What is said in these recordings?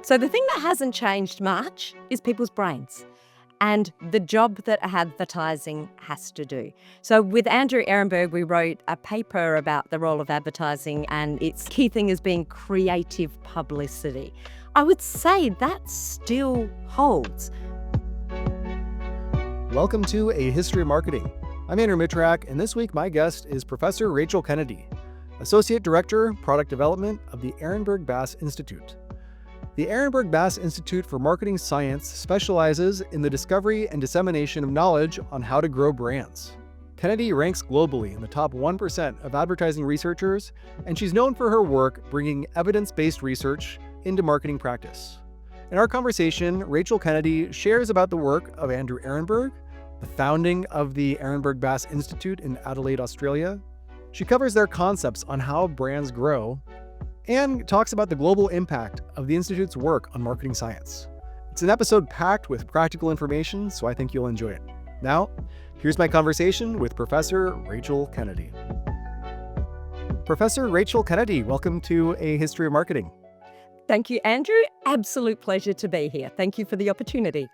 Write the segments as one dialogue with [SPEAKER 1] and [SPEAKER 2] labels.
[SPEAKER 1] So the thing that hasn't changed much is people's brains and the job that advertising has to do. So with Andrew Ehrenberg, we wrote a paper about the role of advertising, and its key thing is being creative publicity. I would say that still holds.
[SPEAKER 2] Welcome to A History of Marketing. I'm Andrew Mitrak, and this week my guest is Professor Rachel Kennedy, Associate Director, Product Development of the Ehrenberg-Bass Institute. The Ehrenberg-Bass Institute for Marketing Science specializes in the discovery and dissemination of knowledge on how to grow brands. Kennedy ranks globally in the top 1% of advertising researchers, and she's known for her work bringing evidence-based research into marketing practice. In our conversation, Rachel Kennedy shares about the work of Andrew Ehrenberg, the founding of the Ehrenberg-Bass Institute in Adelaide, Australia. She covers their concepts on how brands grow and talks about the global impact of the Institute's work on marketing science. It's an episode packed with practical information, so I think you'll enjoy it. Now, here's my conversation with Professor Rachel Kennedy. Professor Rachel Kennedy, welcome to A History of Marketing.
[SPEAKER 1] Thank you, Andrew. Absolute pleasure to be here. Thank you for the opportunity.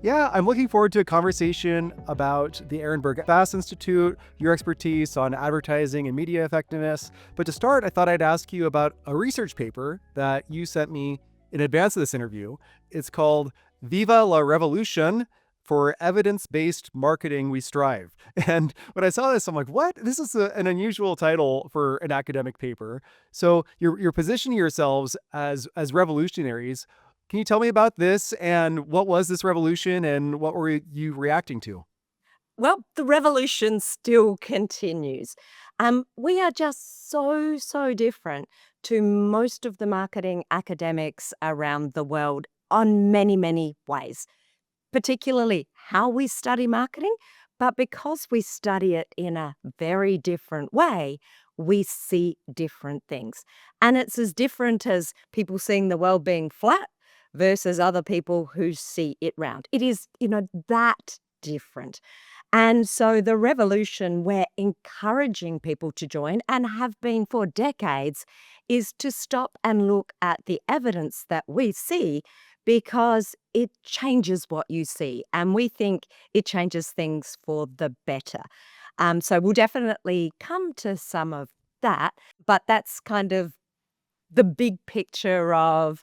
[SPEAKER 2] Yeah, I'm looking forward to a conversation about the Ehrenberg-Bass Institute, your expertise on advertising and media effectiveness. But to start, I thought I'd ask you about a research paper that you sent me in advance of this interview. It's called Viva la Revolution, For Evidence-Based Marketing We Strive. And when I saw this, I'm like, what? This is an unusual title for an academic paper. So you're positioning yourselves as revolutionaries. Can you tell me about this, and what was this revolution, and what were you reacting to?
[SPEAKER 1] Well, the revolution still continues. We are just so different to most of the marketing academics around the world on many ways, particularly how we study marketing. But because we study it in a very different way, we see different things. And it's as different as people seeing the world being flat versus other people who see it round. It is, that different. And so the revolution we're encouraging people to join, and have been for decades, is to stop and look at the evidence that we see, because it changes what you see. And we think it changes things for the better. So we'll definitely come to some of that, but that's kind of the big picture of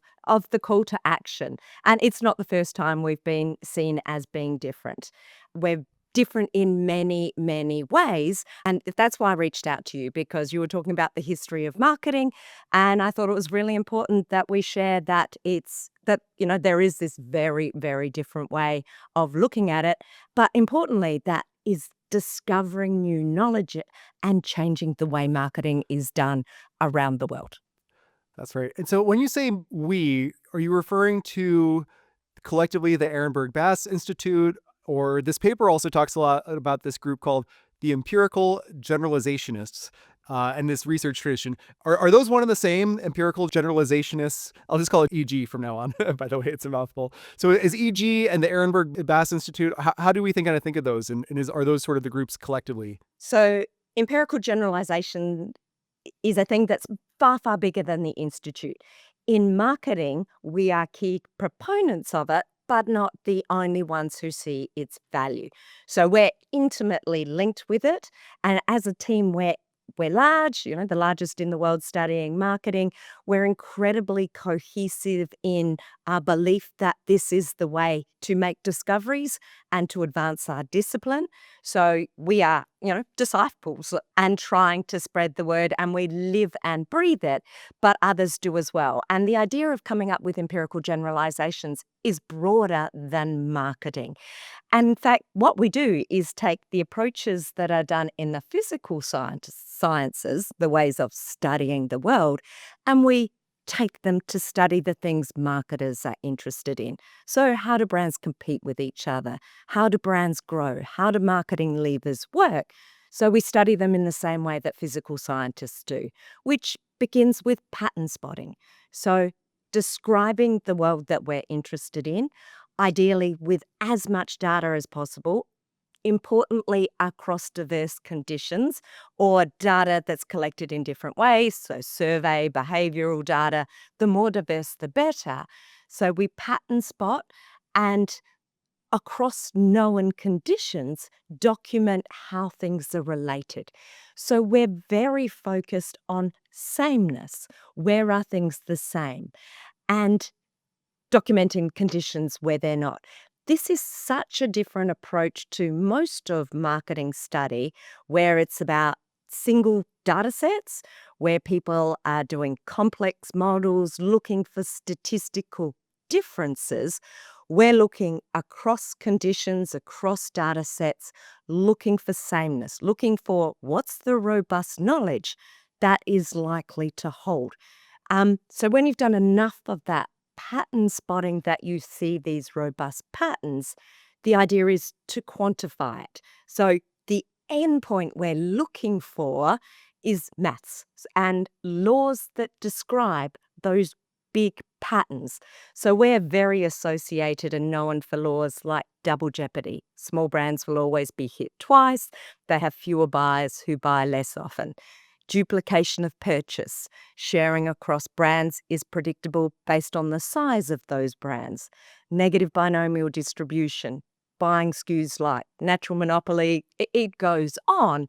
[SPEAKER 1] the call to action. And it's not the first time we've been seen as being different. We're different in many ways. And that's why I reached out to you, because you were talking about the history of marketing. And I thought it was really important that we share that there is this very different way of looking at it. But importantly, that is discovering new knowledge and changing the way marketing is done around the world.
[SPEAKER 2] That's right. And so when you say we, are you referring to collectively the Ehrenberg-Bass Institute, or this paper also talks a lot about this group called the empirical generalizationists and this research tradition. Are those one and the same, empirical generalizationists? I'll just call it EG from now on. By the way, it's a mouthful. So is EG and the Ehrenberg-Bass Institute, how do we think of those? And are those sort of the groups collectively?
[SPEAKER 1] So empirical generalization is a thing that's far bigger than the Institute. In marketing, we are key proponents of it, but not the only ones who see its value. So we're intimately linked with it. And as a team, we're large, the largest in the world studying marketing. We're incredibly cohesive in our belief that this is the way to make discoveries and to advance our discipline. So we are, disciples and trying to spread the word, and we live and breathe it, but others do as well. And the idea of coming up with empirical generalizations is broader than marketing. And in fact, what we do is take the approaches that are done in the physical sciences, the ways of studying the world, and we take them to study the things marketers are interested in. So how do brands compete with each other? How do brands grow? How do marketing levers work? So we study them in the same way that physical scientists do, which begins with pattern spotting. So describing the world that we're interested in, ideally with as much data as possible, importantly across diverse conditions or data that's collected in different ways, so survey, behavioural data, the more diverse the better. So we pattern spot and across known conditions document how things are related. So we're very focused on sameness. Where are things the same? And documenting conditions where they're not. This is such a different approach to most of marketing study, where it's about single data sets, where people are doing complex models, looking for statistical differences. We're looking across conditions, across data sets, looking for sameness, looking for what's the robust knowledge that is likely to hold. So when you've done enough of that pattern spotting that you see these robust patterns, the idea is to quantify it. So the endpoint we're looking for is maths and laws that describe those big patterns. So we're very associated and known for laws like double jeopardy. Small brands will always be hit twice. They have fewer buyers who buy less often. Duplication of purchase. Sharing across brands is predictable based on the size of those brands. Negative binomial distribution. Buying SKUs like natural monopoly. It goes on.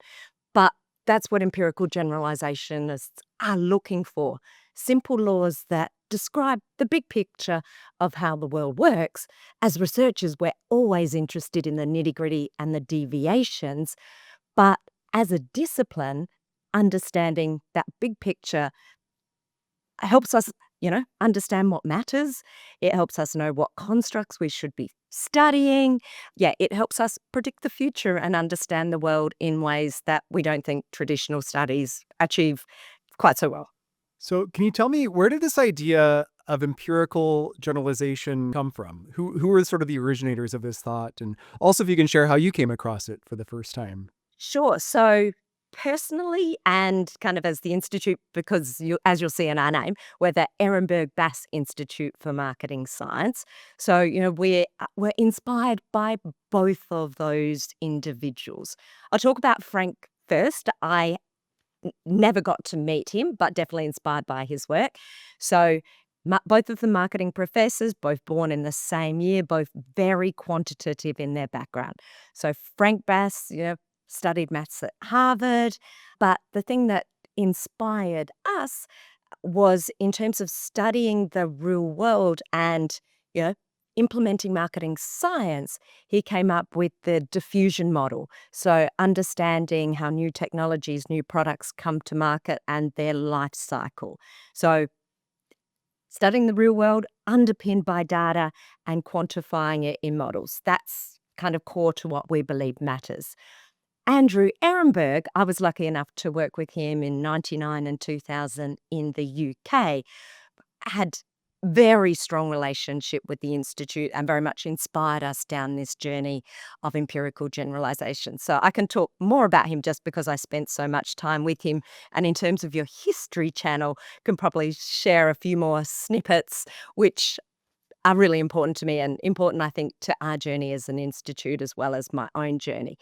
[SPEAKER 1] But that's what empirical generalisationists are looking for. Simple laws that describe the big picture of how the world works. As researchers, we're always interested in the nitty-gritty and the deviations. But as a discipline, understanding that big picture helps us, understand what matters. It helps us know what constructs we should be studying. Yeah, it helps us predict the future and understand the world in ways that we don't think traditional studies achieve quite so well.
[SPEAKER 2] So can you tell me, where did this idea of empirical generalization come from? Who were sort of the originators of this thought? And also if you can share how you came across it for the first time.
[SPEAKER 1] Sure. So personally and kind of as the institute, because as you'll see in our name, we're the Ehrenberg-Bass Institute for Marketing Science. So, we're inspired by both of those individuals. I'll talk about Frank first. I never got to meet him, but definitely inspired by his work. So both of the marketing professors, both born in the same year, both very quantitative in their background. So Frank Bass, studied maths at Harvard. But the thing that inspired us was in terms of studying the real world and, you know, implementing marketing science, he came up with the diffusion model. So understanding how new technologies, new products come to market and their life cycle. So studying the real world underpinned by data and quantifying it in models. That's kind of core to what we believe matters. Andrew Ehrenberg, I was lucky enough to work with him in 99 and 2000 in the UK, had very strong relationship with the Institute and very much inspired us down this journey of empirical generalization. So I can talk more about him just because I spent so much time with him. And in terms of your history channel, can probably share a few more snippets, which are really important to me and important, I think, to our journey as an institute as well as my own journey.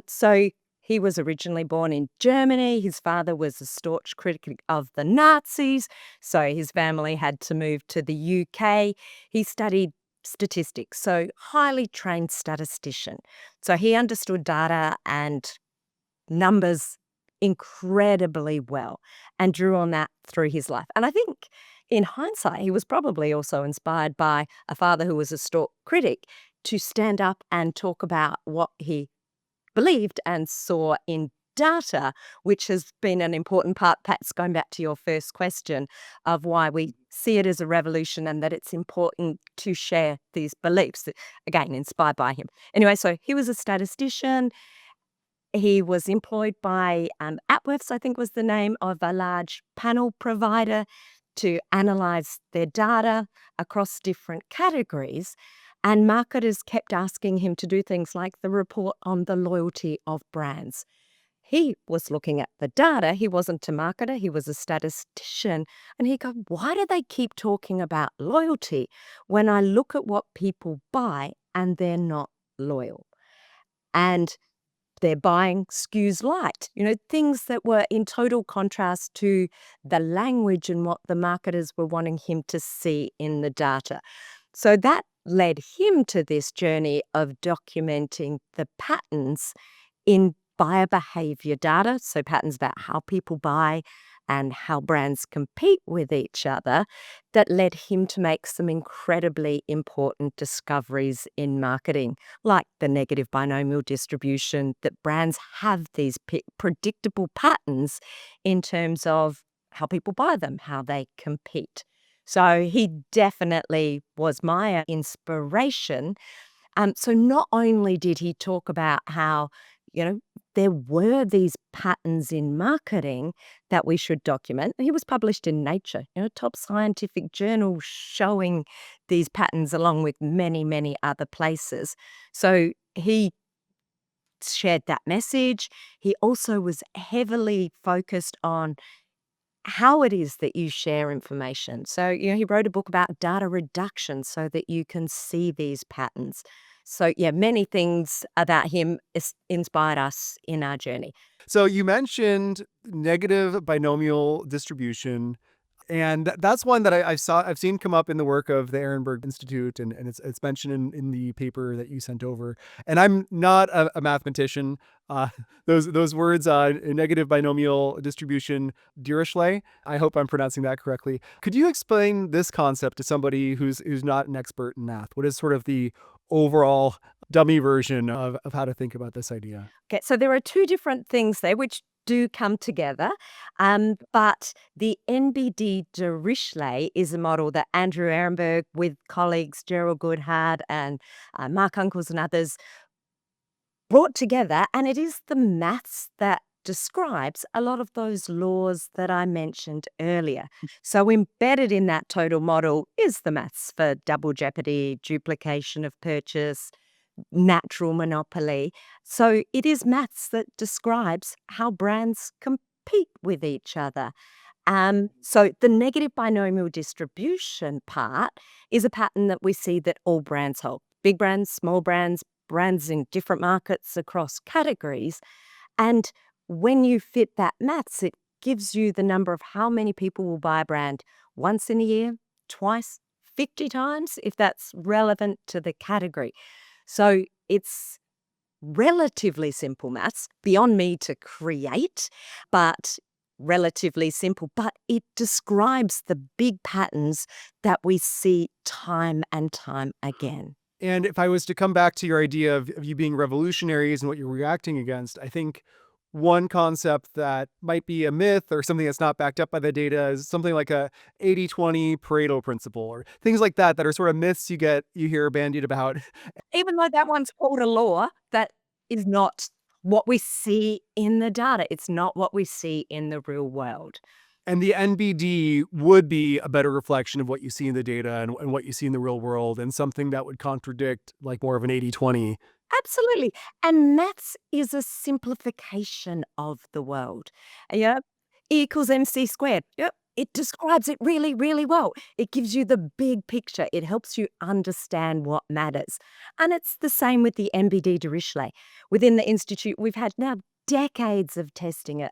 [SPEAKER 1] So he was originally born in Germany. His father was a staunch critic of the Nazis, so his family had to move to the UK. He studied statistics, so highly trained statistician. So he understood data and numbers incredibly well and drew on that through his life. And I think in hindsight, he was probably also inspired by a father who was a staunch critic to stand up and talk about what he believed and saw in data, which has been an important part, Pat's, going back to your first question of why we see it as a revolution and that it's important to share these beliefs, again, inspired by him. Anyway, so he was a statistician. He was employed by Atworths, I think was the name of a large panel provider, to analyse their data across different categories. And marketers kept asking him to do things like the report on the loyalty of brands. He was looking at the data. He wasn't a marketer. He was a statistician. And he go, why do they keep talking about loyalty when I look at what people buy and they're not loyal? and their buying skews light, things that were in total contrast to the language and what the marketers were wanting him to see in the data. So that led him to this journey of documenting the patterns in buyer behavior data, so patterns about how people buy and how brands compete with each other, that led him to make some incredibly important discoveries in marketing, like the negative binomial distribution, that brands have these predictable patterns in terms of how people buy them, how they compete. So he definitely was my inspiration. So not only did he talk about how, you know, there were these patterns in marketing that we should document. He was published in Nature, top scientific journal, showing these patterns along with many, many other places. So he shared that message. He also was heavily focused on how it is that you share information. So, he wrote a book about data reduction so that you can see these patterns. So, yeah, many things about him inspired us in our journey.
[SPEAKER 2] So you mentioned negative binomial distribution, and that's one that I've seen come up in the work of the Ehrenberg Institute, and it's mentioned in the paper that you sent over. And I'm not a mathematician. Uh, those words, negative binomial distribution, Dirichlet. I hope I'm pronouncing that correctly. Could you explain this concept to somebody who's not an expert in math? What is sort of the overall dummy version of how to think about this idea?
[SPEAKER 1] Okay, so there are two different things there which do come together. But the NBD Dirichlet is a model that Andrew Ehrenberg, with colleagues Gerald Goodhart and Mark Uncles and others, brought together. And it is the maths that describes a lot of those laws that I mentioned earlier. So embedded in that total model is the maths for double jeopardy, duplication of purchase, natural monopoly. So it is maths that describes how brands compete with each other. So the negative binomial distribution part is a pattern that we see that all brands hold. Big brands, small brands, brands in different markets across categories. And when you fit that maths, it gives you the number of how many people will buy a brand once in a year, twice, 50 times, if that's relevant to the category. So it's relatively simple maths, beyond me to create, but relatively simple. But it describes the big patterns that we see time and time again.
[SPEAKER 2] And if I was to come back to your idea of you being revolutionaries and what you're reacting against, I think one concept that might be a myth or something that's not backed up by the data is something like a 80-20 Pareto principle, or things like that are sort of myths you hear bandied about.
[SPEAKER 1] Even though that one's called a law, that is not what we see in the data. It's not what we see in the real world.
[SPEAKER 2] And the NBD would be a better reflection of what you see in the data and what you see in the real world, and something that would contradict like more of an 80-20.
[SPEAKER 1] Absolutely. And maths is a simplification of the world. Yep. E equals MC squared. Yep. It describes it really, really well. It gives you the big picture. It helps you understand what matters. And it's the same with the NBD Dirichlet. Within the Institute, we've had now decades of testing it.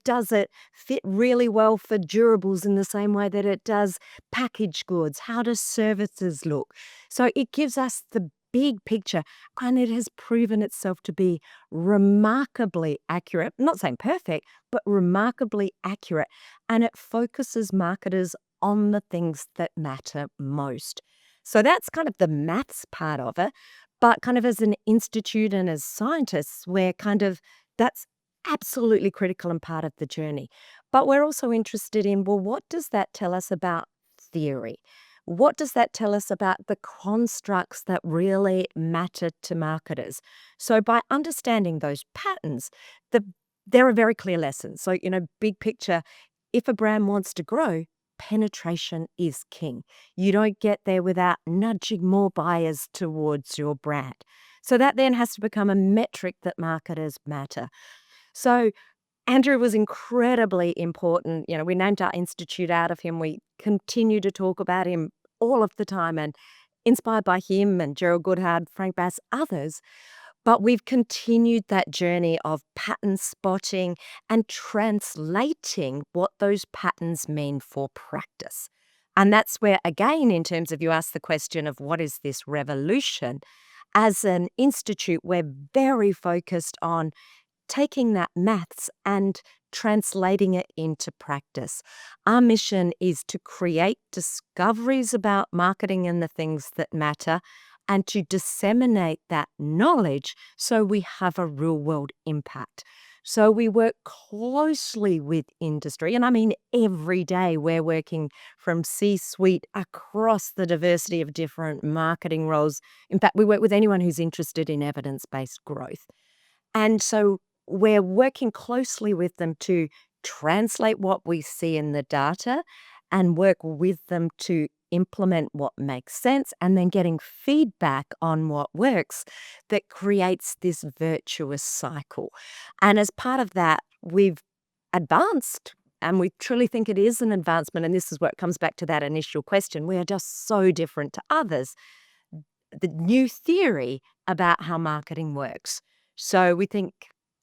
[SPEAKER 1] Does it fit really well for durables in the same way that it does packaged goods? How do services look? So it gives us the big picture, and it has proven itself to be remarkably accurate. I'm not saying perfect, but remarkably accurate. And it focuses marketers on the things that matter most. So that's kind of the maths part of it. But kind of as an institute and as scientists, that's absolutely critical and part of the journey. But we're also interested in, well, what does that tell us about theory? What does that tell us about the constructs that really matter to marketers? So by understanding those patterns, there are very clear lessons. So, big picture, if a brand wants to grow, penetration is king. You don't get there without nudging more buyers towards your brand. So that then has to become a metric that marketers matter. So Andrew was incredibly important. We named our institute out of him. We continue to talk about him all of the time, and inspired by him and Gerald Goodhart, Frank Bass, others. But we've continued that journey of pattern spotting and translating what those patterns mean for practice. And that's where, again, in terms of you asked the question of what is this revolution, as an institute, we're very focused on taking that maths and translating it into practice. Our mission is to create discoveries about marketing and the things that matter and to disseminate that knowledge so we have a real world impact. So we work closely with industry, and I mean every day we're working from C-suite across the diversity of different marketing roles. In fact, we work with anyone who's interested in evidence-based growth. And so we're working closely with them to translate what we see in the data and work with them to implement what makes sense and then getting feedback on what works that creates this virtuous cycle. And as part of that, we've advanced. And we truly think it is an advancement. And this is where it comes back to that initial question. We are just so different to others. The new theory about how marketing works. So we think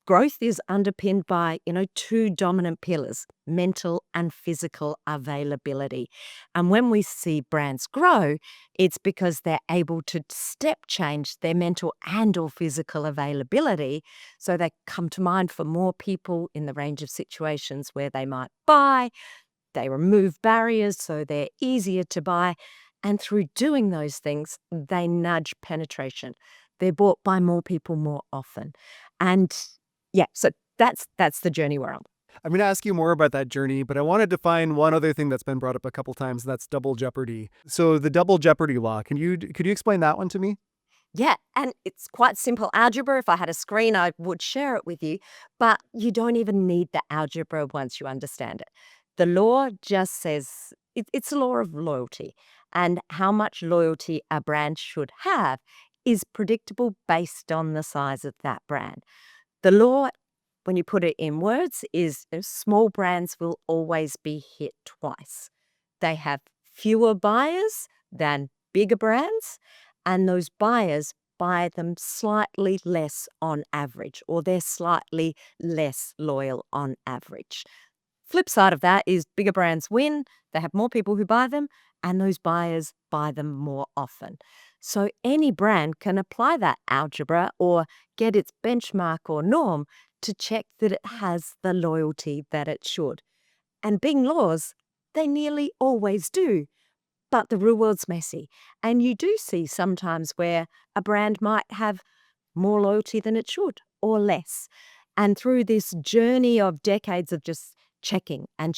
[SPEAKER 1] growth is underpinned by, two dominant pillars, mental and physical availability. And when we see brands grow, it's because they're able to step change their mental and or physical availability. So they come to mind for more people in the range of situations where they might buy. They remove barriers so they're easier to buy. And through doing those things, they nudge penetration. They're bought by more people more often. And yeah, so that's the journey we're on.
[SPEAKER 2] I'm going to ask you more about that journey, but I want to define one other thing that's been brought up a couple times, and that's double jeopardy. So the double jeopardy law, could you explain that one to me?
[SPEAKER 1] Yeah, and it's quite simple algebra. If I had a screen, I would share it with you, but you don't even need the algebra once you understand it. The law just says it's a law of loyalty, and how much loyalty a brand should have is predictable based on the size of that brand. The law, when you put it in words, is small brands will always be hit twice. They have fewer buyers than bigger brands, and those buyers buy them slightly less on average, or they're slightly less loyal on average. Flip side of that is bigger brands win, they have more people who buy them, and those buyers buy them more often. So any brand can apply that algebra or get its benchmark or norm to check that it has the loyalty that it should. And being laws, they nearly always do. But the real world's messy. And you do see sometimes where a brand might have more loyalty than it should or less. And through this journey of decades of just checking and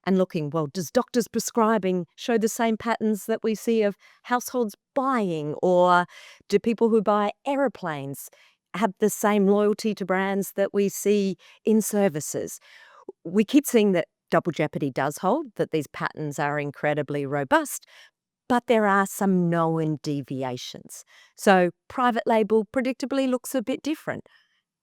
[SPEAKER 1] looking, well, does doctors prescribing show the same patterns that we see of households buying? Or do people who buy aeroplanes have the same loyalty to brands that we see in services? We keep seeing that double jeopardy does hold, that these patterns are incredibly robust, but there are some known deviations. So private label predictably looks a bit different.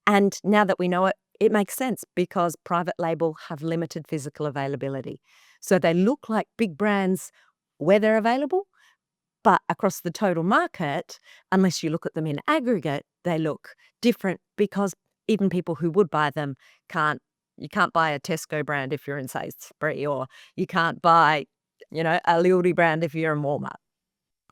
[SPEAKER 1] And now that we know it, it makes sense because private label have limited physical availability. So they look like big brands where they're available, but across the total market, unless you look at them in aggregate, they look different because even people who would buy them can't. You can't buy a Tesco brand if you're in Sainsbury, or you can't buy, a Lidl brand if you're in Walmart.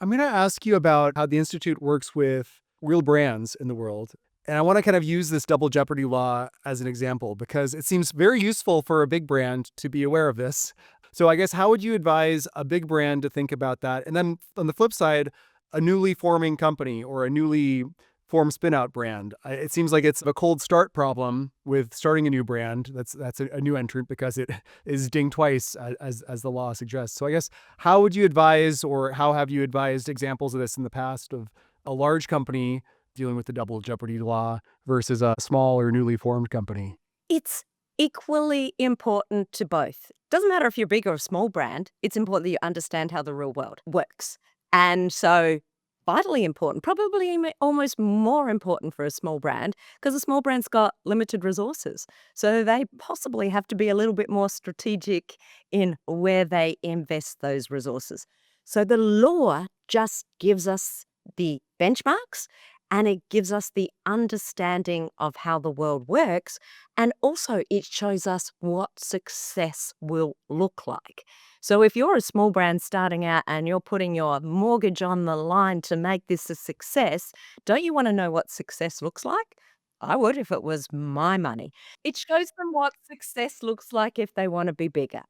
[SPEAKER 2] I'm going to ask you about how the Institute works with real brands in the world. And I want to kind of use this double jeopardy law as an example because it seems very useful for a big brand to be aware of this. So I guess how would you advise a big brand to think about that? And then on the flip side, a newly forming company or a newly formed spin-out brand. It seems like it's a cold start problem with starting a new brand. That's a new entrant because it is dinged twice, as the law suggests. So I guess how would you advise, or how have you advised examples of this in the past of a large company dealing with the double jeopardy law versus a small or newly formed company?
[SPEAKER 1] It's equally important to both. Doesn't matter if you're a big or a small brand, it's important that you understand how the real world works. And so vitally important, probably almost more important for a small brand because a small brand's got limited resources. So they possibly have to be a little bit more strategic in where they invest those resources. So the law just gives us the benchmarks and it gives us the understanding of how the world works. And also, it shows us what success will look like. So, if you're a small brand starting out and you're putting your mortgage on the line to make this a success, don't you want to know what success looks like? I would if it was my money. It shows them what success looks like if they want to be bigger.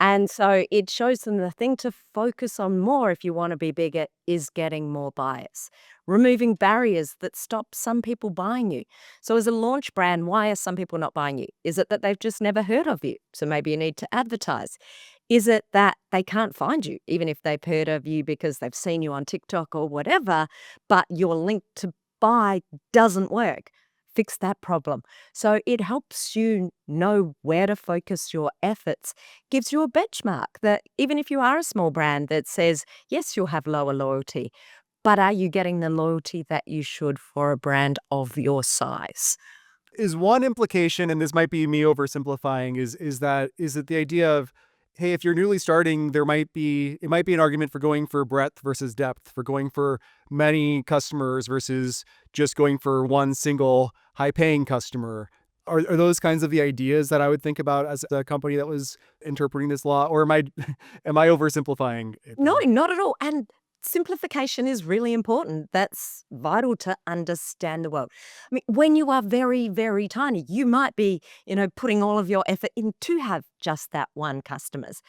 [SPEAKER 1] And so it shows them the thing to focus on more if you want to be bigger is getting more buyers, removing barriers that stop some people buying you. So, as a launch brand, why are some people not buying you? Is it that they've just never heard of you? So, maybe you need to advertise. Is it that they can't find you, even if they've heard of you because they've seen you on TikTok or whatever, but your link to buy doesn't work? Fix that problem. So it helps you know where to focus your efforts, gives you a benchmark that even if you are a small brand that says, yes, you'll have lower loyalty, but are you getting the loyalty that you should for a brand of your size?
[SPEAKER 2] Is one implication, and this might be me oversimplifying, is it the idea of, hey, if you're newly starting, it might be an argument for going for breadth versus depth, for going for many customers versus just going for one single high-paying customer. Are those kinds of the ideas that I would think about as a company that was interpreting this law, or am I am I oversimplifying it
[SPEAKER 1] No,
[SPEAKER 2] there?
[SPEAKER 1] not at all. And simplification is really important. That's vital to understand the world. I mean, when you are very, very tiny, you might be, putting all of your effort in to have just that one customers.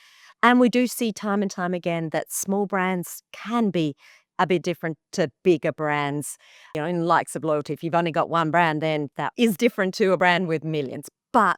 [SPEAKER 1] And we do see time and time again that small brands can be a bit different to bigger brands, in likes of loyalty. If you've only got one brand, then that is different to a brand with millions. But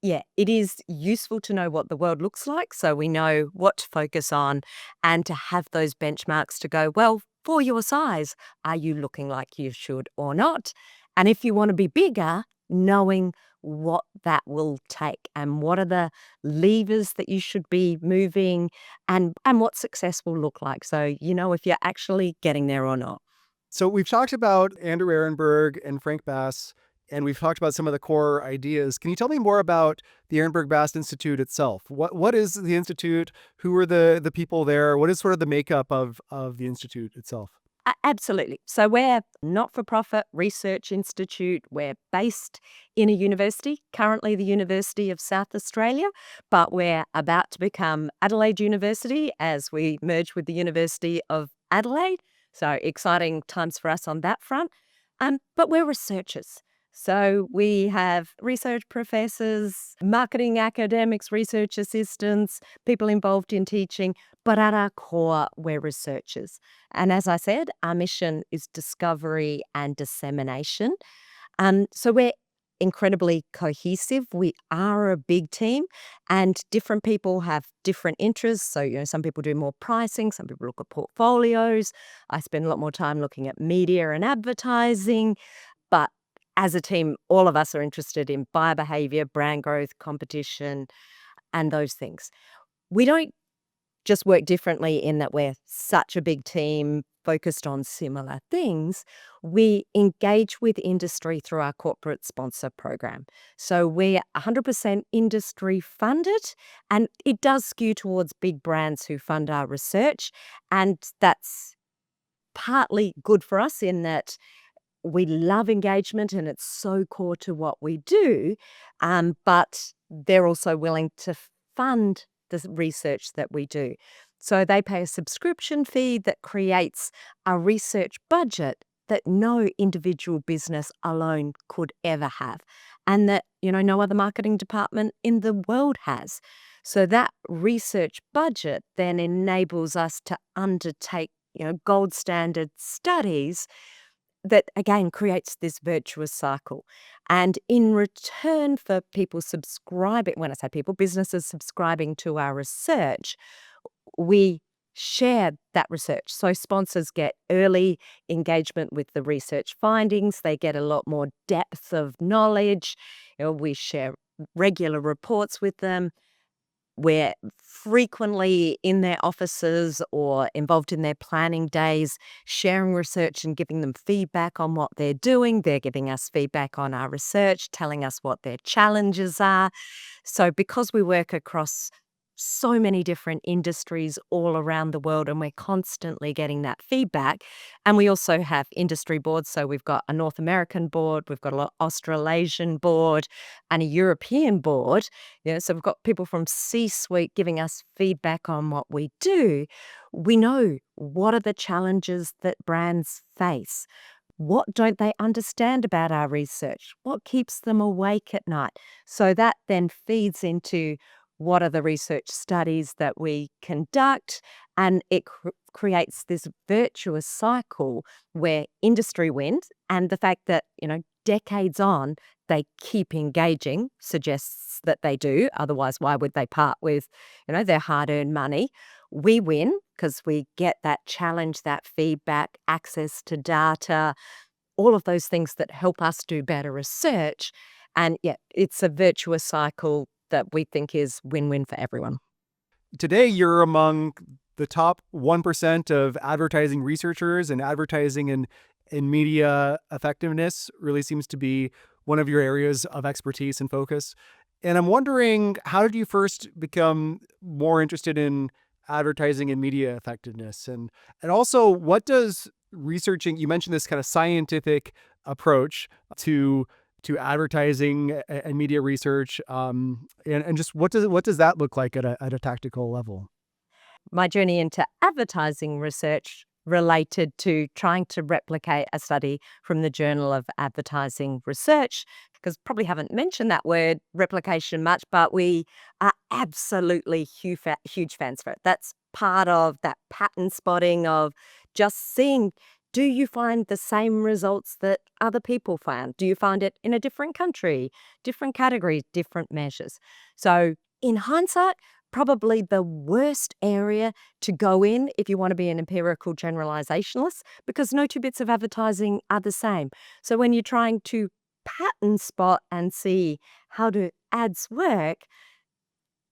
[SPEAKER 1] yeah, it is useful to know what the world looks like so we know what to focus on and to have those benchmarks to go, well, for your size, are you looking like you should or not? And if you want to be bigger, knowing what that will take and what are the levers that you should be moving and what success will look like. So you know if you're actually getting there or not.
[SPEAKER 2] So we've talked about Andrew Ehrenberg and Frank Bass, and we've talked about some of the core ideas. Can you tell me more about the Ehrenberg-Bass Institute itself? What is the institute? Who are the people there? What is sort of the makeup of the institute itself?
[SPEAKER 1] Absolutely. So we're not-for-profit research institute. We're based in a university, currently the University of South Australia, but we're about to become Adelaide University as we merge with the University of Adelaide. So exciting times for us on that front. But we're researchers. So we have research professors, marketing academics, research assistants, people involved in teaching, but at our core, we're researchers. And as I said, our mission is discovery and dissemination. So we're incredibly cohesive. We are a big team, and different people have different interests. So, some people do more pricing, some people look at portfolios. I spend a lot more time looking at media and advertising. But as a team, all of us are interested in buyer behavior, brand growth, competition, and those things. We don't just work differently in that we're such a big team focused on similar things. We engage with industry through our corporate sponsor program. So we're 100% industry funded, and it does skew towards big brands who fund our research. And that's partly good for us in that we love engagement and it's so core to what we do, but they're also willing to fund the research that we do. So they pay a subscription fee that creates a research budget that no individual business alone could ever have, and that no other marketing department in the world has. So that research budget then enables us to undertake gold standard studies that again creates this virtuous cycle. And in return for people subscribing, when I say people, businesses subscribing to our research, we share that research. So sponsors get early engagement with the research findings, they get a lot more depth of knowledge. We share regular reports with them. We're frequently in their offices or involved in their planning days, sharing research and giving them feedback on what they're doing. They're giving us feedback on our research, telling us what their challenges are. So because we work across so many different industries all around the world, and we're constantly getting that feedback. And we also have industry boards. So we've got a North American board, we've got an Australasian board, and a European board. So we've got people from C-suite giving us feedback on what we do. We know what are the challenges that brands face. What don't they understand about our research? What keeps them awake at night? So that then feeds into what are the research studies that we conduct, and it creates this virtuous cycle where industry wins, and the fact that, decades on, they keep engaging suggests that they do. Otherwise, why would they part with, their hard-earned money? We win because we get that challenge, that feedback, access to data, all of those things that help us do better research. And yeah, it's a virtuous cycle that we think is win-win for everyone.
[SPEAKER 2] Today, you're among the top 1% of advertising researchers, and advertising and media effectiveness really seems to be one of your areas of expertise and focus. And I'm wondering, how did you first become more interested in advertising and media effectiveness? And also, what does researching, you mentioned this kind of scientific approach to advertising and media research, and just what does that look like at a tactical level?
[SPEAKER 1] My journey into advertising research related to trying to replicate a study from the Journal of Advertising Research, because probably haven't mentioned that word replication much, but we are absolutely huge fans for it. That's part of that pattern spotting of just seeing, do you find the same results that other people found? Do you find it in a different country, different categories, different measures? So in hindsight, probably the worst area to go in if you want to be an empirical generalizationalist, because no two bits of advertising are the same. So when you're trying to pattern spot and see how do ads work,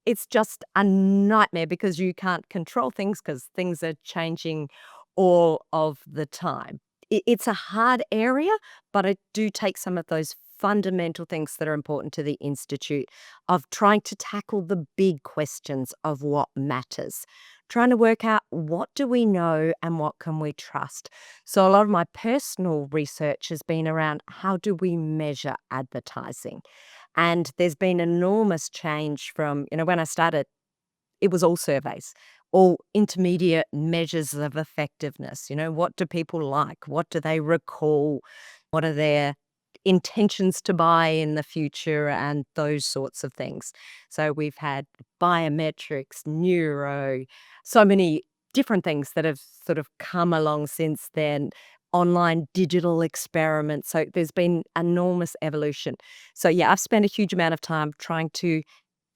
[SPEAKER 1] it's just a nightmare because you can't control things because things are changing all of the time. It's a hard area, but I do take some of those fundamental things that are important to the Institute of trying to tackle the big questions of what matters, trying to work out what do we know and what can we trust. So a lot of my personal research has been around how do we measure advertising. And there's been enormous change from, when I started, it was all surveys, all intermediate measures of effectiveness. What do people like? What do they recall? What are their intentions to buy in the future and those sorts of things. So we've had biometrics, neuro, so many different things that have sort of come along since then, online digital experiments. So there's been enormous evolution. So yeah, I've spent a huge amount of time trying to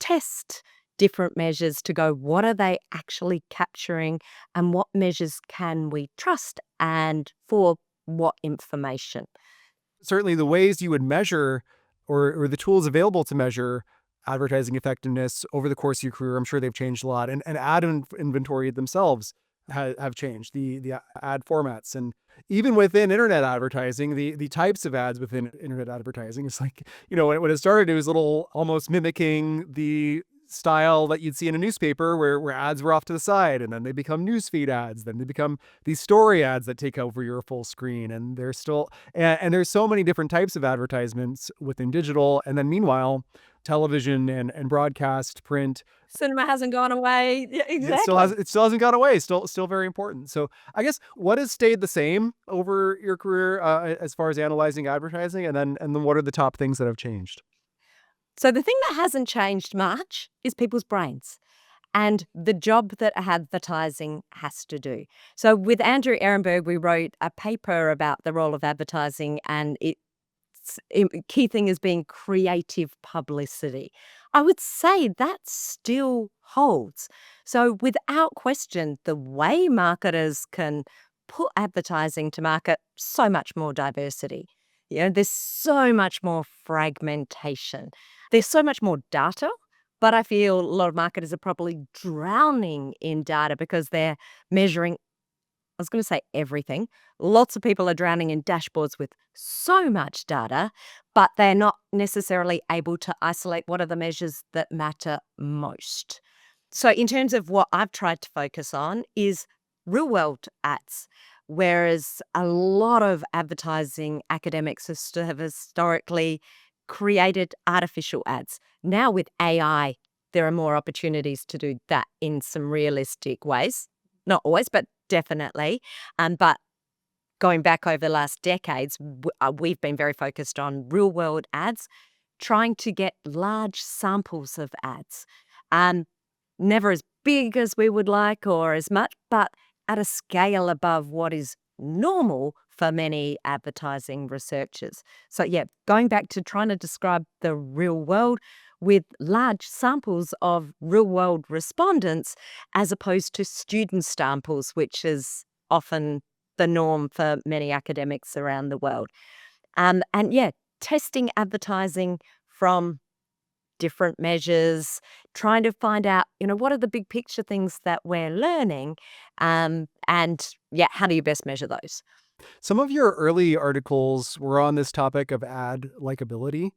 [SPEAKER 1] test different measures to go, what are they actually capturing and what measures can we trust and for what information?
[SPEAKER 2] Certainly, the ways you would measure, or the tools available to measure advertising effectiveness over the course of your career, I'm sure they've changed a lot. And ad inventory themselves have changed, the ad formats. And even within internet advertising, the types of ads within internet advertising is like, when it started, it was a little almost mimicking the style that you'd see in a newspaper where ads were off to the side, and then they become newsfeed ads, then they become these story ads that take over your full screen, and they're still, and there's so many different types of advertisements within digital. And then meanwhile, television and broadcast, print,
[SPEAKER 1] Cinema hasn't gone away. Yeah, exactly.
[SPEAKER 2] it still hasn't gone away. Still very important. So I guess, what has stayed the same over your career, as far as analyzing advertising, and then what are the top things that have changed?
[SPEAKER 1] So the thing that hasn't changed much is people's brains and the job that advertising has to do. So with Andrew Ehrenberg, we wrote a paper about the role of advertising, and key thing is being creative publicity. I would say that still holds. So without question, the way marketers can put advertising to market, so much more diversity. There's so much more fragmentation. There's so much more data, but I feel a lot of marketers are probably drowning in data because they're measuring, I was going to say everything. Lots of people are drowning in dashboards with so much data, but they're not necessarily able to isolate what are the measures that matter most. So in terms of what I've tried to focus on is real world ads, whereas a lot of advertising academics have historically created artificial ads. Now with AI, there are more opportunities to do that in some realistic ways. Not always, but definitely. But going back over the last decades, we've been very focused on real world ads, trying to get large samples of ads. Um, Never as big as we would like or as much, but at a scale above what is normal for many advertising researchers. So, yeah, going back to trying to describe the real world with large samples of real world respondents as opposed to student samples, which is often the norm for many academics around the world. And yeah, testing advertising from different measures, trying to find out, what are the big picture things that we're learning? And yeah, how do you best measure those?
[SPEAKER 2] Some of your early articles were on this topic of ad likability.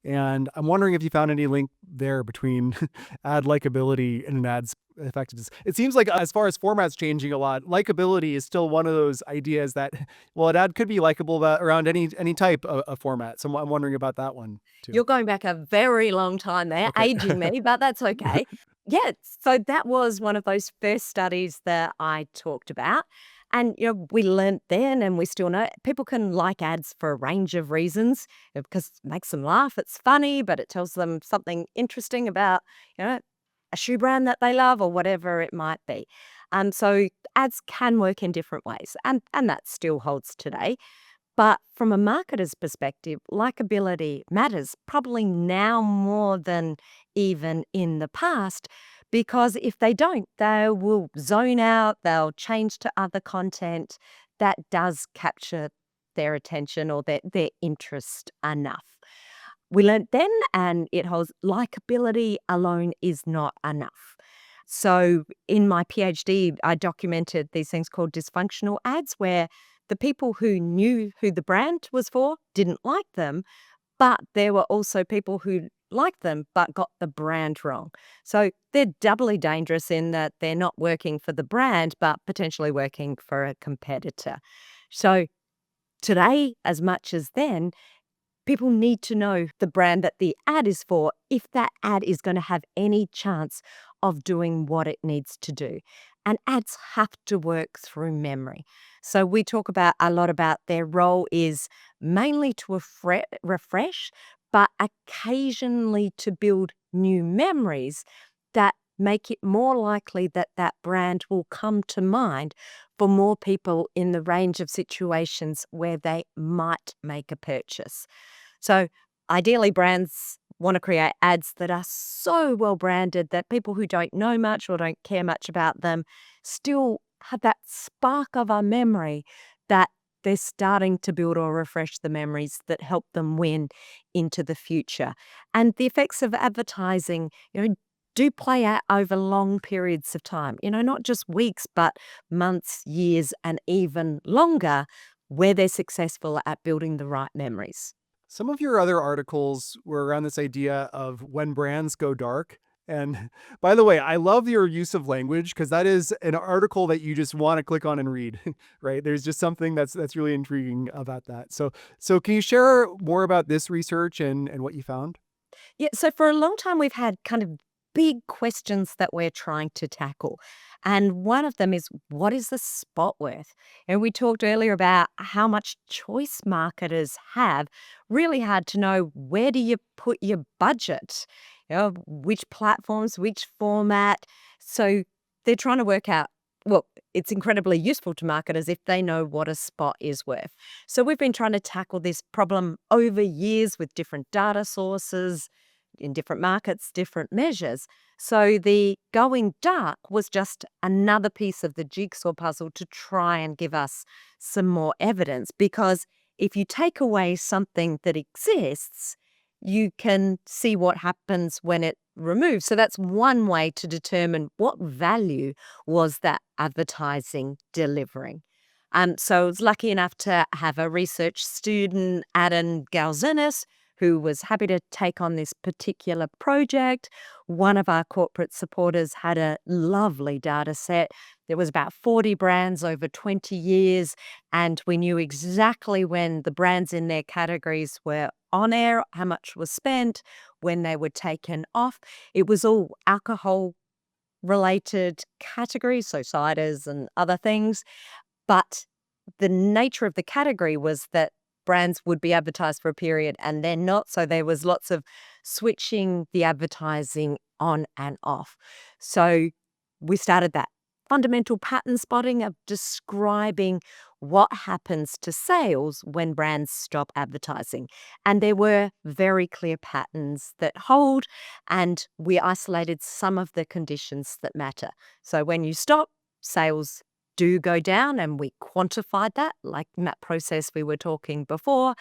[SPEAKER 2] And I'm wondering if you found any link there between ad likability and an ad's effectiveness. It seems like as far as formats changing a lot, likability is still one of those ideas that, well, an ad could be likable around any type of format. So I'm wondering about that one too.
[SPEAKER 1] You're going back a very long time there,
[SPEAKER 2] Okay.
[SPEAKER 1] aging me, but that's okay. Yeah, so that was one of those first studies that I talked about. And, we learnt then, and we still know people can like ads for a range of reasons because it makes them laugh. It's funny, but it tells them something interesting about, a shoe brand that they love or whatever it might be. So ads can work in different ways, and that still holds today. But from a marketer's perspective, likability matters probably now more than even in the past, because if they don't, they will zone out, they'll change to other content that does capture their attention or their interest enough. We learnt then, and it holds likability alone is not enough. So in my PhD, I documented these things called dysfunctional ads, where the people who knew who the brand was for didn't like them, but there were also people who liked them but got the brand wrong. So they're doubly dangerous in that they're not working for the brand, but potentially working for a competitor. So today, as much as then, people need to know the brand that the ad is for if that ad is going to have any chance of doing what it needs to do. And ads have to work through memory. So we talk about a lot about their role is mainly to refresh, but occasionally to build new memories that make it more likely that that brand will come to mind for more people in the range of situations where they might make a purchase. So ideally, brands want to create ads that are so well branded that people who don't know much or don't care much about them still have that spark of a memory that they're starting to build or refresh the memories that help them win into the future. And the effects of advertising, do play out over long periods of time, not just weeks, but months, years, and even longer, where they're successful at building the right memories.
[SPEAKER 2] Some of your other articles were around this idea of when brands go dark. And by the way, I love your use of language because that is an article that you just want to click on and read, right? There's just something that's really intriguing about that. So can you share more about this research and what you found?
[SPEAKER 1] Yeah, so for a long time, we've had kind of big questions that we're trying to tackle. And one of them is, what is the spot worth? And we talked earlier about how much choice marketers have. Really hard to know, where do you put your budget? Which platforms, which format. So they're trying to work out, well, it's incredibly useful to marketers if they know what a spot is worth. So we've been trying to tackle this problem over years with different data sources in different markets, different measures. So the going dark was just another piece of the jigsaw puzzle to try and give us some more evidence, because if you take away something that exists, you can see what happens when it removes. So that's one way to determine what value was that advertising delivering. So I was lucky enough to have a research student, Adam Galzinis, who was happy to take on this particular project. One of our corporate supporters had a lovely data set. There was about 40 brands over 20 years, and we knew exactly when the brands in their categories were on air, how much was spent, when they were taken off. It was all alcohol related categories, so ciders and other things. But the nature of the category was that brands would be advertised for a period and then not. So there was lots of switching the advertising on and off. So we started that fundamental pattern spotting of describing what happens to sales when brands stop advertising. And there were very clear patterns that hold, and we isolated some of the conditions that matter. So when you stop, sales do go down, and we quantified that, like in that process we were talking before,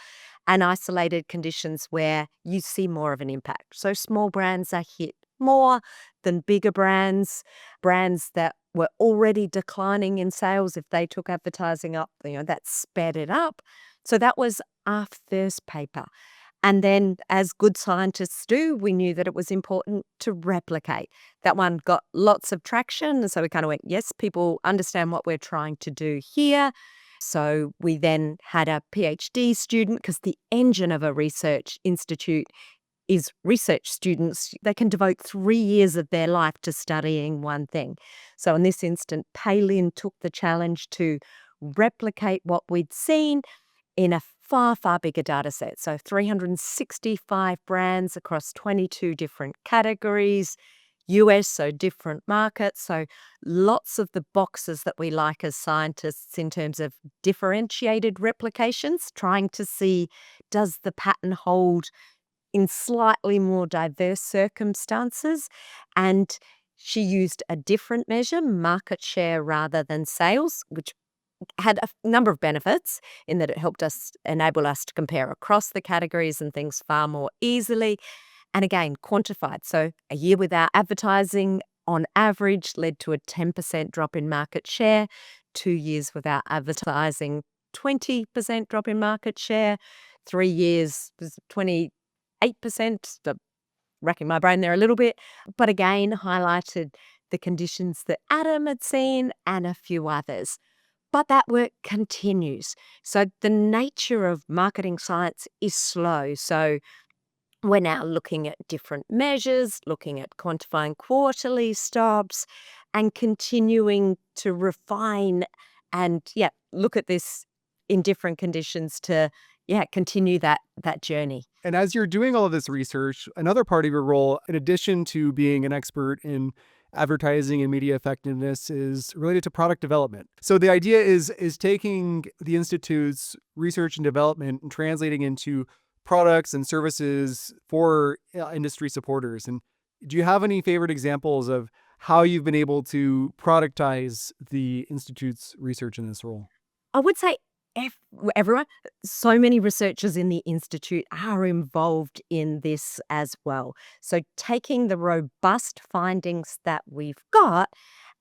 [SPEAKER 1] and isolated conditions where you see more of an impact. So small brands are hit more than bigger brands, brands that were already declining in sales. If they took advertising up, that sped it up. So that was our first paper. And then, as good scientists do, we knew that it was important to replicate. That one got lots of traction. And so we kind of went, yes, people understand what we're trying to do here. So we then had a PhD student, because the engine of a research institute is research students. They can devote 3 years of their life to studying one thing. So in this instance, Palin took the challenge to replicate what we'd seen in a far, far bigger data set. So 365 brands across 22 different categories, US, so different markets. So lots of the boxes that we like as scientists in terms of differentiated replications, trying to see, does the pattern hold in slightly more diverse circumstances? And she used a different measure, market share rather than sales, which had a number of benefits in that it helped us enable us to compare across the categories and things far more easily. And again, quantified. So a year without advertising on average led to a 10% drop in market share. 2 years without advertising, 20% drop in market share. 3 years was 28%. Racking my brain there a little bit. But again, highlighted the conditions that Adam had seen and a few others. But that work continues. So the nature of marketing science is slow. So we're now looking at different measures, looking at quantifying quarterly stops, and continuing to refine and, look at this in different conditions to, continue that journey.
[SPEAKER 2] And as you're doing all of this research, another part of your role, in addition to being an expert in advertising and media effectiveness, is related to product development. So the idea is taking the Institute's research and development and translating into products and services for industry supporters. And do you have any favorite examples of how you've been able to productize the Institute's research in this role?
[SPEAKER 1] I would say everyone, so many researchers in the Institute are involved in this as well. So taking the robust findings that we've got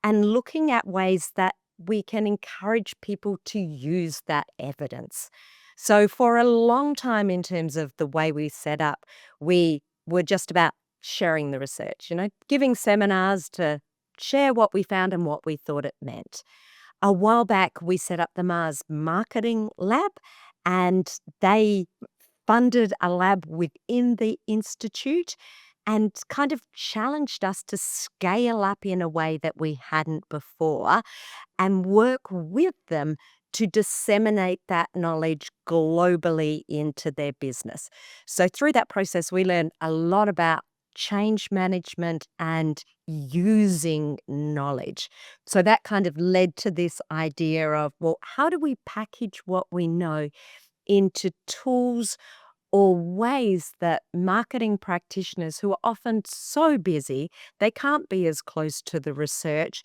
[SPEAKER 1] and looking at ways that we can encourage people to use that evidence. So for a long time, in terms of the way we set up, we were just about sharing the research, giving seminars to share what we found and what we thought it meant. A while back, we set up the Mars Marketing Lab, and they funded a lab within the Institute and kind of challenged us to scale up in a way that we hadn't before and work with them to disseminate that knowledge globally into their business. So through that process, we learned a lot about change management and using knowledge. So that kind of led to this idea of, well, how do we package what we know into tools or ways that marketing practitioners, who are often so busy, they can't be as close to the research.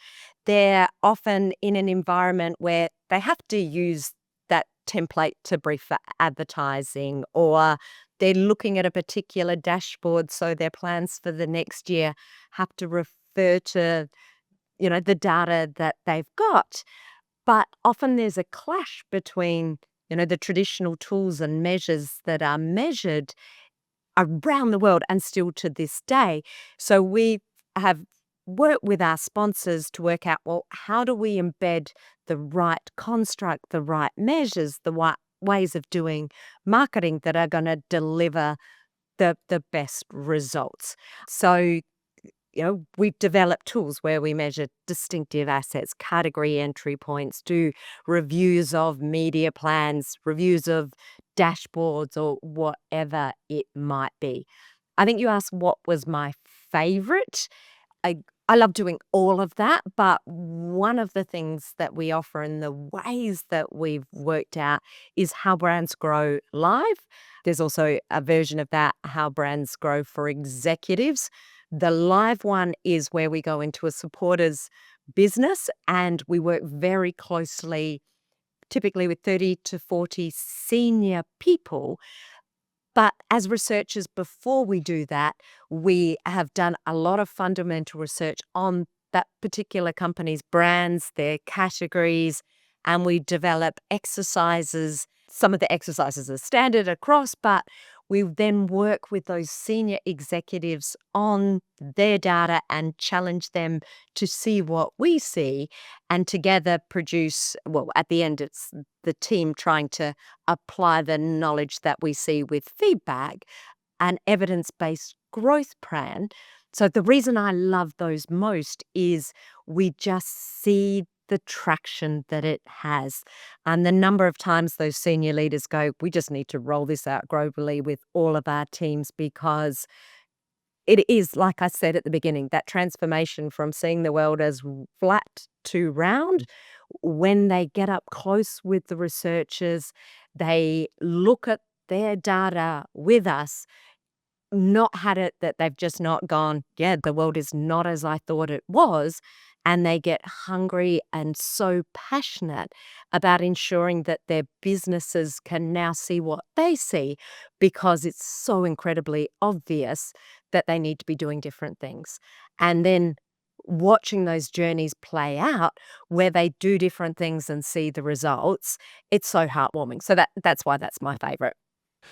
[SPEAKER 1] They're often in an environment where they have to use that template to brief for advertising, or they're looking at a particular dashboard, so their plans for the next year have to refer to, the data that they've got. But often there's a clash between, the traditional tools and measures that are measured around the world and still to this day. So we have worked with our sponsors to work out, well, how do we embed the right construct, the right measures, the right ways of doing marketing that are going to deliver the best results. So, we've developed tools where we measure distinctive assets, category entry points, do reviews of media plans, reviews of dashboards, or whatever it might be. I think you asked what was my favorite. I I love doing all of that, but one of the things that we offer and the ways that we've worked out is how brands grow live. There's also a version of that, how brands grow for executives. The live one is where we go into a supporter's business and we work very closely, typically with 30 to 40 senior people. But as researchers, before we do that, we have done a lot of fundamental research on that particular company's brands, their categories, and we develop exercises. Some of the exercises are standard across, but we then work with those senior executives on their data and challenge them to see what we see and together produce, well, at the end, it's the team trying to apply the knowledge that we see with feedback, an evidence based growth plan. So, the reason I love those most is we just see the traction that it has. And the number of times those senior leaders go, we just need to roll this out globally with all of our teams because it is, like I said at the beginning, that transformation from seeing the world as flat to round. When they get up close with the researchers, they look at their data with us, not had it that they've just not gone, yeah, the world is not as I thought it was. And they get hungry and so passionate about ensuring that their businesses can now see what they see because it's so incredibly obvious that they need to be doing different things. And then watching those journeys play out where they do different things and see the results, it's so heartwarming. So that's why that's my favorite.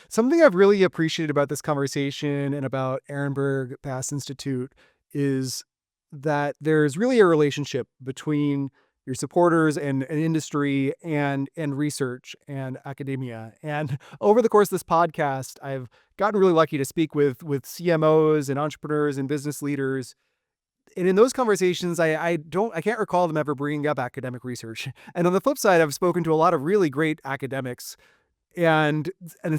[SPEAKER 2] Something I've really appreciated about this conversation and about Ehrenberg-Bass Institute is that there's really a relationship between your supporters and industry and research and academia. And over the course of this podcast, I've gotten really lucky to speak with CMOs and entrepreneurs and business leaders. And in those conversations, I can't recall them ever bringing up academic research. And on the flip side, I've spoken to a lot of really great academics and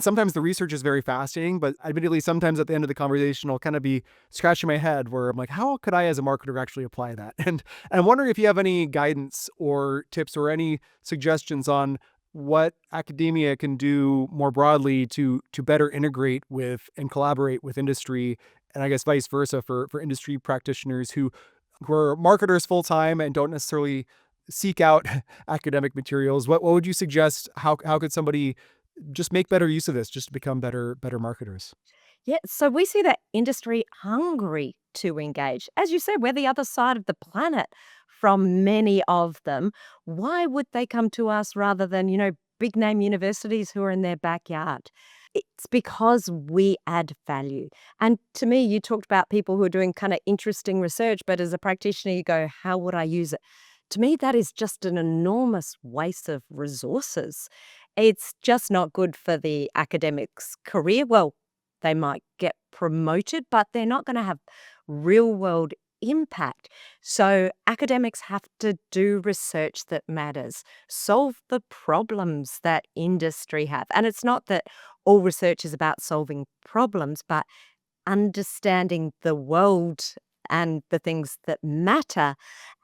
[SPEAKER 2] sometimes the research is very fascinating, but admittedly, sometimes at the end of the conversation, I'll kind of be scratching my head where I'm like, how could I as a marketer actually apply that? And I'm wondering if you have any guidance or tips or any suggestions on what academia can do more broadly to better integrate with and collaborate with industry, and I guess vice versa for industry practitioners who are marketers full time and don't necessarily seek out academic materials. What would you suggest? How could somebody just make better use of this, just to become better marketers?
[SPEAKER 1] Yeah, so we see that industry hungry to engage. As you said, we're the other side of the planet from many of them. Why would they come to us rather than, big name universities who are in their backyard? It's because we add value. And to me, you talked about people who are doing kind of interesting research, but as a practitioner, you go, how would I use it? To me, that is just an enormous waste of resources. It's just not good for the academic's career. Well, they might get promoted, but they're not going to have real world impact. So academics have to do research that matters, solve the problems that industry have. And it's not that all research is about solving problems, but understanding the world and the things that matter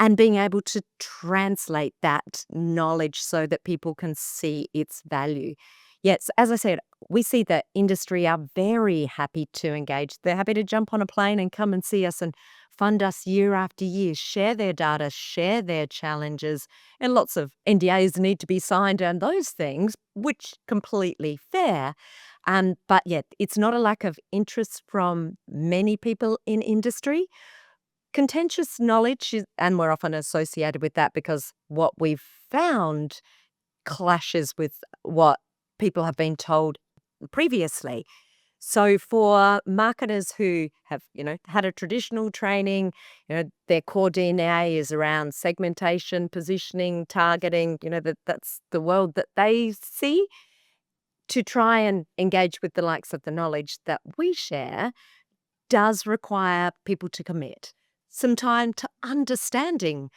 [SPEAKER 1] and being able to translate that knowledge so that people can see its value. Yes, as I said, we see that industry are very happy to engage. They're happy to jump on a plane and come and see us and fund us year after year, share their data, share their challenges, and lots of NDAs need to be signed and those things, which completely fair. But yet, it's not a lack of interest from many people in industry. Contentious knowledge, and we're often associated with that because what we've found clashes with what people have been told previously. So for marketers who have, had a traditional training, their core DNA is around segmentation, positioning, targeting, that's the world that they see. To try and engage with the likes of the knowledge that we share does require people to commit some time to understanding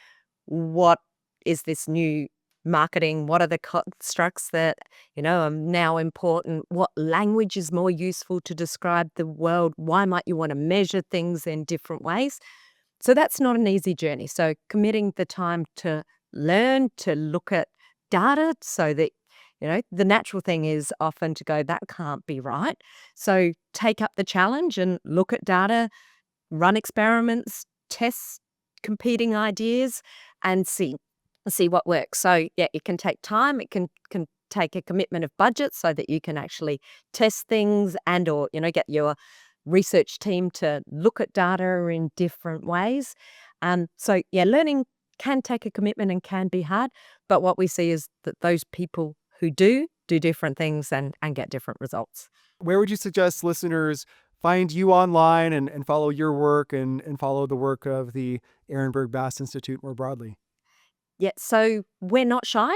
[SPEAKER 1] what is this new marketing, what are the constructs that, are now important, what language is more useful to describe the world, why might you want to measure things in different ways. So that's not an easy journey. So committing the time to learn, to look at data so that, the natural thing is often to go, that can't be right. So take up the challenge and look at data, run experiments, test competing ideas and see what works. So yeah, it can take time. It can take a commitment of budget so that you can actually test things and or, get your research team to look at data in different ways. So yeah, learning can take a commitment and can be hard. But what we see is that those people who do different things and get different results.
[SPEAKER 2] Where would you suggest listeners find you online and follow your work and follow the work of the Ehrenberg-Bass Institute more broadly?
[SPEAKER 1] Yeah, so we're not shy.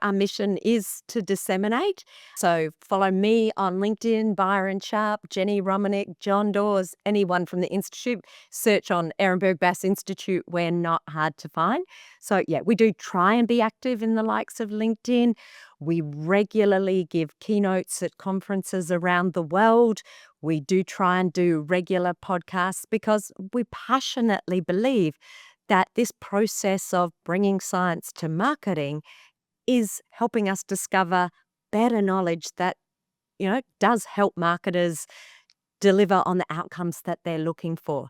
[SPEAKER 1] Our mission is to disseminate. So follow me on LinkedIn, Byron Sharp, Jenny Romanek, John Dawes, anyone from the Institute. Search on Ehrenberg-Bass Institute. We're not hard to find. So yeah, we do try and be active in the likes of LinkedIn. We regularly give keynotes at conferences around the world. We do try and do regular podcasts because we passionately believe that this process of bringing science to marketing is helping us discover better knowledge that, does help marketers deliver on the outcomes that they're looking for.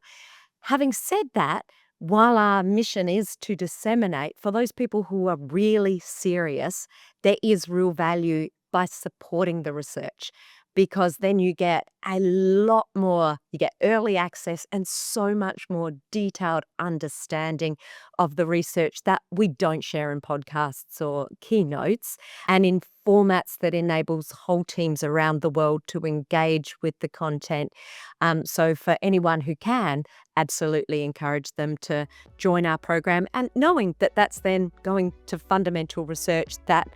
[SPEAKER 1] Having said that, while our mission is to disseminate, for those people who are really serious, there is real value by supporting the research because then you get a lot more, you get early access and so much more detailed understanding of the research that we don't share in podcasts or keynotes and in formats that enables whole teams around the world to engage with the content. So for anyone who can, absolutely encourage them to join our program and knowing that that's then going to fundamental research that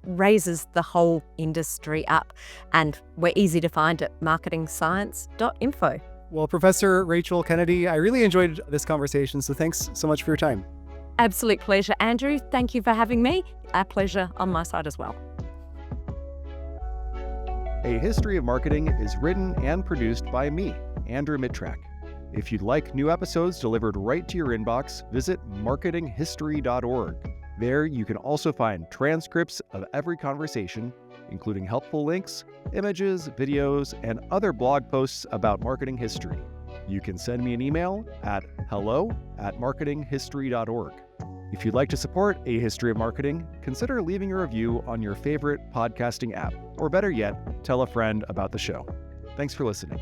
[SPEAKER 1] raises the whole industry up. And we're easy to find at marketingscience.info.
[SPEAKER 2] Well, Professor Rachel Kennedy, I really enjoyed this conversation, so thanks so much for your time.
[SPEAKER 1] Absolute pleasure, Andrew. Thank you for having me. A pleasure on my side as well.
[SPEAKER 2] A History of Marketing is written and produced by me, Andrew Mitrak. If you'd like new episodes delivered right to your inbox, visit marketinghistory.org. There, you can also find transcripts of every conversation, including helpful links, images, videos, and other blog posts about marketing history. You can send me an email at hello@marketinghistory.org. If you'd like to support A History of Marketing, consider leaving a review on your favorite podcasting app, or better yet, tell a friend about the show. Thanks for listening.